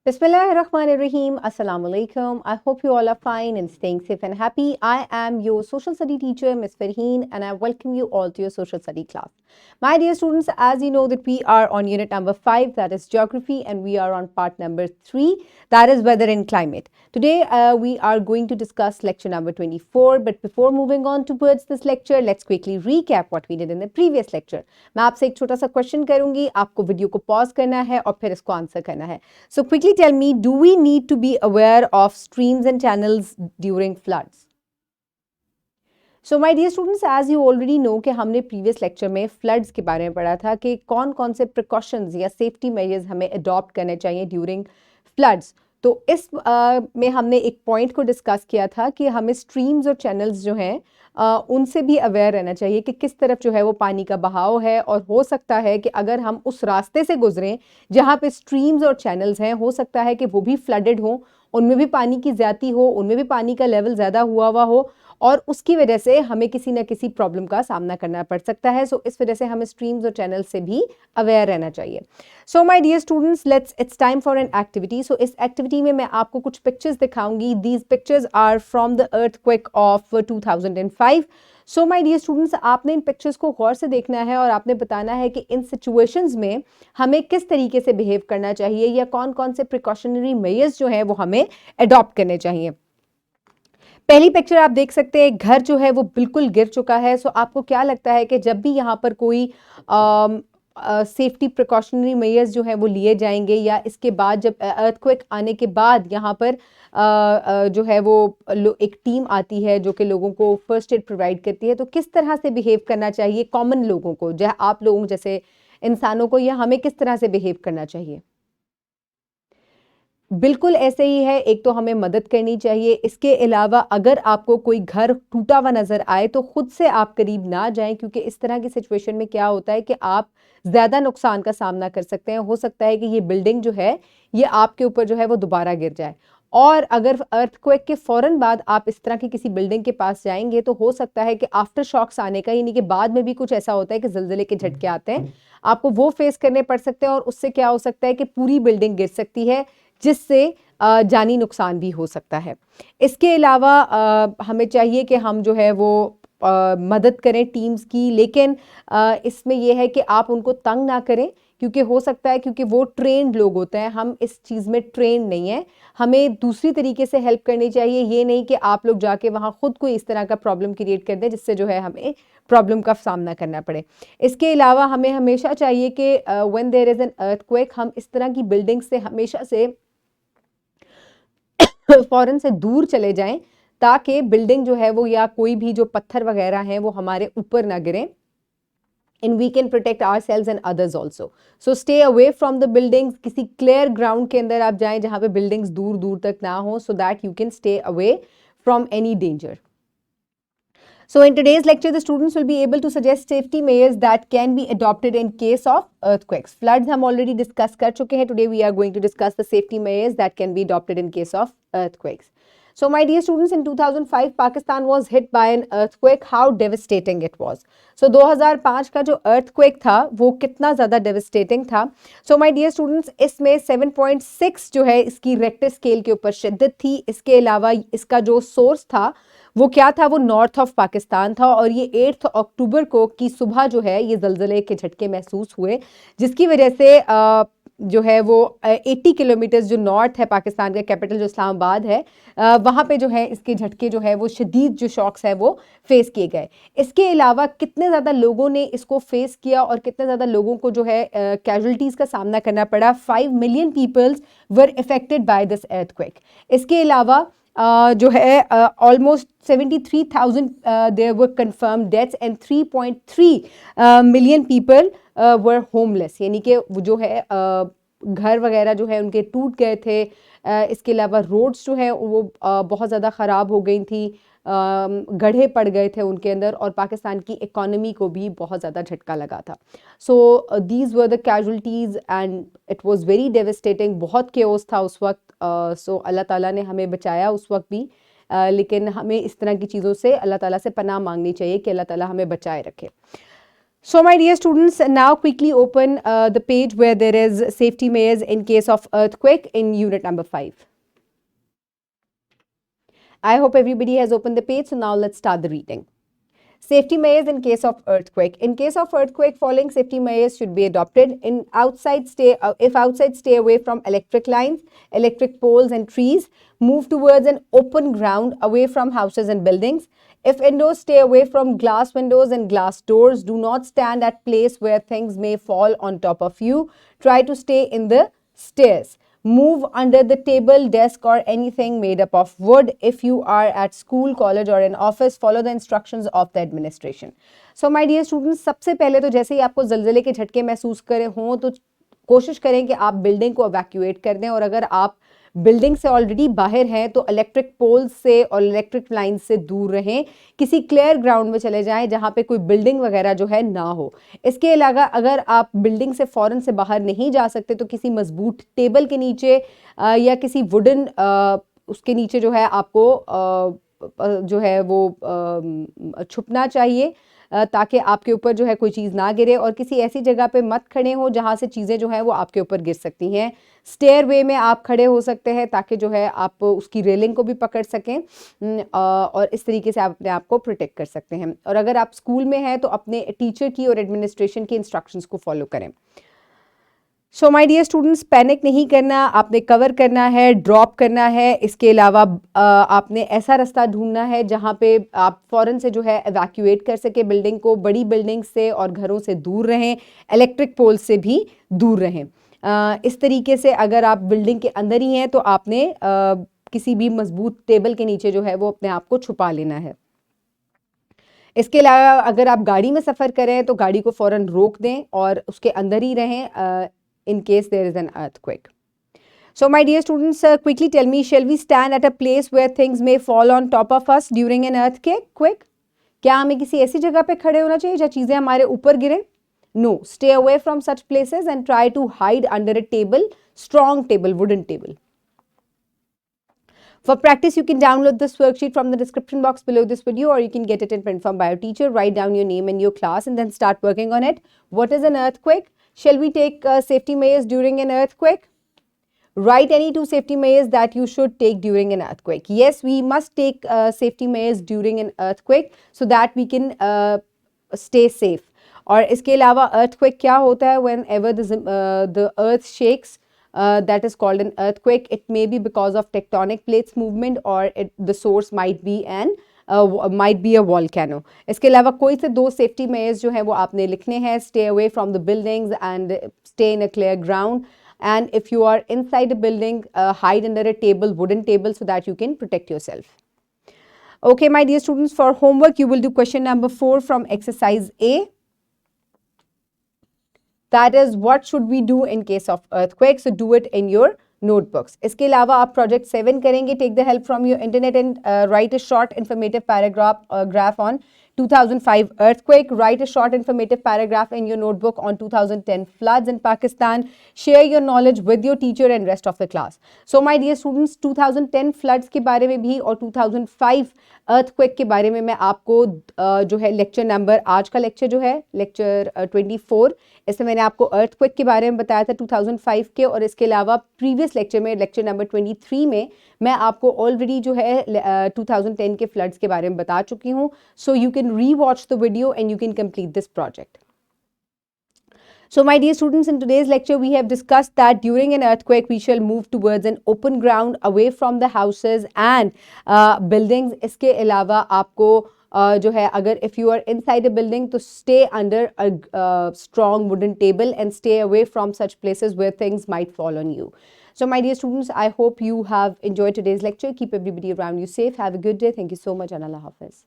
Bismillahirrahmanirrahim. Assalamu alaikum. I hope you all are fine and staying safe and happy. I am your social study teacher, Ms. Farheen, and I welcome you all to your social study class. My dear students, as you know that we are on unit number 5, that is geography, and we are on part number 3, that is weather and climate. Today we are going to discuss lecture number 24, but before moving on towards this lecture, let's quickly recap what we did in the previous lecture. मैं आपसे एक छोटा सा question करूंगी, आपको video को pause करना है और फिर इसको आंसर करना है. So quickly tell me, do we need to be aware of streams and channels during floods? So my dear students, as you already know कि हमने previous lecture में floods के बारे में पढ़ा था कि कौन कौन से precautions या safety measures हमें adopt करने चाहिए during floods. तो इस में हमने एक पॉइंट को डिस्कस किया था कि हमें स्ट्रीम्स और चैनल्स जो हैं उनसे भी अवेयर रहना चाहिए कि किस तरफ जो है वो पानी का बहाव है, और हो सकता है कि अगर हम उस रास्ते से गुजरें जहाँ पे स्ट्रीम्स और चैनल्स हैं, हो सकता है कि वो भी फ्लडेड हो, उनमें भी पानी की ज़्यादती हो, उनमें भी पानी का लेवल ज़्यादा हुआ हो, और उसकी वजह से हमें किसी ना किसी प्रॉब्लम का सामना करना पड़ सकता है. सो इस वजह से हमें स्ट्रीम्स और चैनल से भी अवेयर रहना चाहिए. So my dear students, it's time for an activity. So इस एक्टिविटी में मैं आपको कुछ पिक्चर्स दिखाऊंगी. These pictures are from the earthquake of 2005. So my dear students, आपने इन पिक्चर्स को गौर से देखना है और आपने बताना है कि इन सिचुएशंस में हमें किस तरीके से बिहेव करना चाहिए या कौन कौन से प्रिकॉशनरी मेजर्स जो हैं वो हमें अडॉप्ट करने चाहिए. पहली पिक्चर आप देख सकते हैं, घर जो है वो बिल्कुल गिर चुका है. सो आपको क्या लगता है कि जब भी यहाँ पर कोई सेफ्टी प्रिकॉशनरी मेजर्स जो है वो लिए जाएंगे, या इसके बाद जब अर्थक्वेक आने के बाद यहाँ पर जो है वो एक टीम आती है जो कि लोगों को फर्स्ट एड प्रोवाइड करती है, तो किस तरह से बिहेव करना चाहिए कॉमन लोगों को, आप लोगों जैसे इंसानों को, या हमें किस तरह से बिहेव करना चाहिए? बिल्कुल ऐसे ही है. एक तो हमें मदद करनी चाहिए. इसके अलावा अगर आपको कोई घर टूटा हुआ नज़र आए तो खुद से आप करीब ना जाएं, क्योंकि इस तरह की सिचुएशन में क्या होता है कि आप ज़्यादा नुकसान का सामना कर सकते हैं. हो सकता है कि ये बिल्डिंग जो है ये आपके ऊपर जो है वो दोबारा गिर जाए, और अगर अर्थक्वेक के फ़ौरन बाद आप इस तरह की किसी बिल्डिंग के पास जाएंगे तो हो सकता है कि आफ्टर शॉक्स आने का, यानी कि बाद में भी कुछ ऐसा होता है कि ज़लज़ले के झटके आते हैं, आपको वो फेस करने पड़ सकते हैं, और उससे क्या हो सकता है कि पूरी बिल्डिंग गिर सकती है, जिससे जानी नुकसान भी हो सकता है. इसके अलावा हमें चाहिए कि हम जो है वो मदद करें टीम्स की, लेकिन इसमें यह है कि आप उनको तंग ना करें, क्योंकि हो सकता है क्योंकि वो ट्रेंड लोग होते हैं, हम इस चीज़ में ट्रेंड नहीं है. हमें दूसरी तरीके से हेल्प करनी चाहिए. ये नहीं कि आप लोग जाके वहाँ खुद कोई इस तरह का प्रॉब्लम क्रिएट कर दें जिससे जो है हमें प्रॉब्लम का सामना करना पड़े. इसके अलावा हमें हमेशा चाहिए कि when there is an earthquake, हम इस तरह की बिल्डिंग से हमेशा से फौरन से दूर चले जाएं, ताकि बिल्डिंग जो है वो या कोई भी जो पत्थर वगैरह हैं वो हमारे ऊपर ना गिरें, and we can protect ourselves and others also. So stay away from the buildings. किसी clear ground के अंदर आप जाएं जहाँ पे buildings दूर दूर तक ना हो, so that you can stay away from any danger. So in today's lecture, the students will be able to suggest safety measures that can be adopted in case of earthquakes. Floods हम already discuss कर चुके हैं. Today we are going to discuss the safety measures that can be adopted in case of earthquakes. So my dear students, in 2005 Pakistan was hit by an earthquake. How devastating it was. So 2005 का जो earthquake था वो कितना ज़्यादा devastating था. So my dear students, इसमें 7.6 जो है इसकी रेक्टर स्केल के ऊपर शिद्दत थी. इसके अलावा इसका जो सोर्स था वो क्या था, वो नॉर्थ ऑफ पाकिस्तान था, और ये 8 अक्टूबर को की सुबह जो है ये ज़लज़ले के झटके महसूस हुए, जिसकी वजह से जो है वो 80 किलोमीटर्स जो नॉर्थ है पाकिस्तान का कैपिटल जो इस्लामाबाद है, वहाँ पे जो है इसके झटके जो है वो शदीद जो शॉक्स है वो फेस किए गए. इसके अलावा कितने ज़्यादा लोगों ने इसको फेस किया और कितने ज़्यादा लोगों को जो है कैजुअल्टीज़ का सामना करना पड़ा. 5 million peoples were affected by this earthquake. इसके अलावा जो है almost 73,000 there were confirmed deaths and 3.3 million people were homeless, यानी कि वो जो है घर वगैरह जो है उनके टूट गए थे. इसके अलावा रोड्स जो है वो बहुत ज़्यादा ख़राब हो गई थी, गड्ढे पड़ गए थे उनके अंदर, और पाकिस्तान की इकोनॉमी को भी बहुत ज़्यादा झटका लगा था. So these were the casualties and it was very devastating. बहुत केओस था उस वक्त. सो अल्लाह ताला ने हमें बचाया उस वक्त भी, लेकिन हमें इस तरह की चीज़ों से अल्लाह ताला से पनाह मांगनी चाहिए कि अल्लाह ताला हमें बचाए रखे. So my dear students, now quickly open the page where there is safety measures in case of earthquake in unit number 5. I hope everybody has opened the page. So now let's start the reading. Safety measures in case of earthquake. In case of earthquake, following safety measures should be adopted. If outside, stay away from electric lines, electric poles and trees. Move towards an open ground away from houses and buildings. If indoors, stay away from glass windows and glass doors. Do not stand at place where things may fall on top of you. Try to stay in the stairs. Move under the table, desk or anything made up of wood. If you are at school, college or an office, follow the instructions of the administration. So my dear students, सबसे पहले तो जैसे ही आपको ज़लज़ले के झटके महसूस करे हों तो कोशिश करें कि आप बिल्डिंग को एवैक्यूएट कर दें, और अगर आप बिल्डिंग से ऑलरेडी बाहर हैं तो इलेक्ट्रिक पोल्स से और इलेक्ट्रिक लाइन से दूर रहें. किसी क्लियर ग्राउंड में चले जाएं जहां पे कोई बिल्डिंग वगैरह जो है ना हो. इसके अलावा अगर आप बिल्डिंग से फ़ौरन से बाहर नहीं जा सकते तो किसी मजबूत टेबल के नीचे या किसी वुडन उसके नीचे जो है आपको जो है वो छुपना चाहिए ताकि आपके ऊपर जो है कोई चीज़ ना गिरे, और किसी ऐसी जगह पे मत खड़े हो जहाँ से चीज़ें जो हैं वो आपके ऊपर गिर सकती हैं. स्टेयर वे में आप खड़े हो सकते हैं ताकि जो है आप उसकी रेलिंग को भी पकड़ सकें और इस तरीके से आप अपने आप को प्रोटेक्ट कर सकते हैं. और अगर आप स्कूल में हैं तो अपने टीचर की और एडमिनिस्ट्रेशन की इंस्ट्रक्शंस को फॉलो करें. So my dear students, panic नहीं करना, आपने कवर करना है, ड्रॉप करना है. इसके अलावा आपने ऐसा रास्ता ढूंढना है जहां पे आप फ़ौरन से जो है एवैक्यूएट कर सके बिल्डिंग को. बड़ी बिल्डिंग से और घरों से दूर रहें, इलेक्ट्रिक पोल से भी दूर रहें. इस तरीके से अगर आप बिल्डिंग के अंदर ही हैं तो आपने किसी भी मजबूत टेबल के नीचे जो है वो अपने आप को छुपा लेना है. इसके अलावा अगर आप गाड़ी में सफ़र करें तो गाड़ी को फ़ौरन रोक दें और उसके अंदर ही रहें in case there is an earthquake. So my dear students, quickly tell me, shall we stand at a place where things may fall on top of us during an earthquake? Quick. क्या हमें किसी ऐसी जगह पे खड़े होना चाहिए जहाँ चीज़ें हमारे ऊपर गिरे? No. Stay away from such places and try to hide under a table, strong table, wooden table. For practice, you can download this worksheet from the description box below this video, or you can get it in print form by your teacher. Write down your name and your class and then start working on it. What is an earthquake? Shall we take safety measures during an earthquake? Write any 2 safety measures that you should take during an earthquake. Yes, we must take safety measures during an earthquake so that we can stay safe. और इसके अलावा earthquake क्या होता है? Whenever the earth shakes, that is called an earthquake. It may be because of tectonic plates movement, or the source might be a volcano. इसके अलावा कोई से 2 safety measures जो है वो आपने लिखने हैं. Stay away from the buildings and stay in a clear ground. And if you are inside a building, hide under a table, wooden table, so that you can protect yourself. Okay, my dear students, for homework you will do question number 4 from exercise A. That is, what should we do in case of earthquake? So do it in your notebooks. इसके अलावा आप project 7 करेंगे. Take the help from your internet and write a short informative paragraph on 2005 earthquake. Write a short informative paragraph in your notebook on 2010 floods in Pakistan. Share your knowledge with your teacher and rest of the class. So my dear students, 2010 floods के बारे में भी और 2005 earthquake के बारे में मैं आपको जो है लेक्चर नंबर, आज का लेक्चर जो है लेक्चर 24, इसमें मैंने आपको earthquake के बारे में बताया था 2005 के, और इसके अलावा प्रीवियस लेक्चर में लेक्चर नंबर 23 में मैं आपको ऑलरेडी जो है 2010 के फ्लड्स के बारे में बता चुकी हूँ. So you can rewatch the video and you can complete this project. So my dear students, in today's lecture we have discussed that during an earthquake we shall move towards an open ground away from the houses and buildings. इसके अलावा आपको जो है अगर if you are inside a building तो stay under a strong wooden table and stay away from such places where things might fall on you. So my dear students, I hope you have enjoyed today's lecture. Keep everybody around you safe. Have a good day. Thank you so much and Allah Hafiz.